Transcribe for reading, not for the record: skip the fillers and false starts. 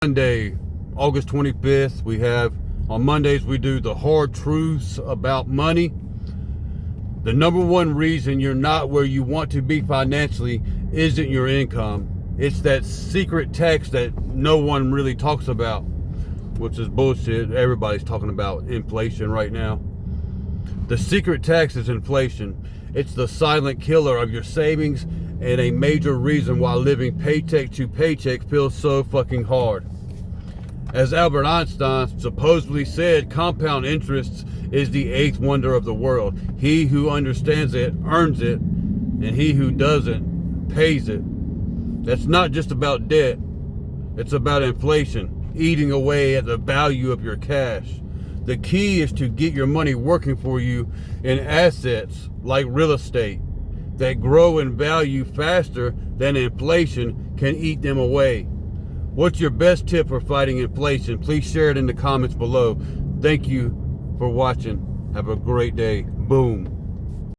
Monday, August 25th. On Mondays, we do the hard truths about money. The number one reason you're not where you want to be financially isn't your income. It's that secret tax that no one really talks about, which is bullshit. Everybody's talking about inflation right now. The secret tax is inflation. It's the silent killer of your savings and a major reason why living paycheck to paycheck feels so fucking hard. As Albert Einstein supposedly said, compound interest is the eighth wonder of the world. He who understands it earns it, and he who doesn't pays it. That's not just about debt. It's about inflation, eating away at the value of your cash. The key is to get your money working for you in assets like real estate that grow in value faster than inflation can eat them away. What's your best tip for fighting inflation? Please share it in the comments below. Thank you for watching. Have a great day. Boom.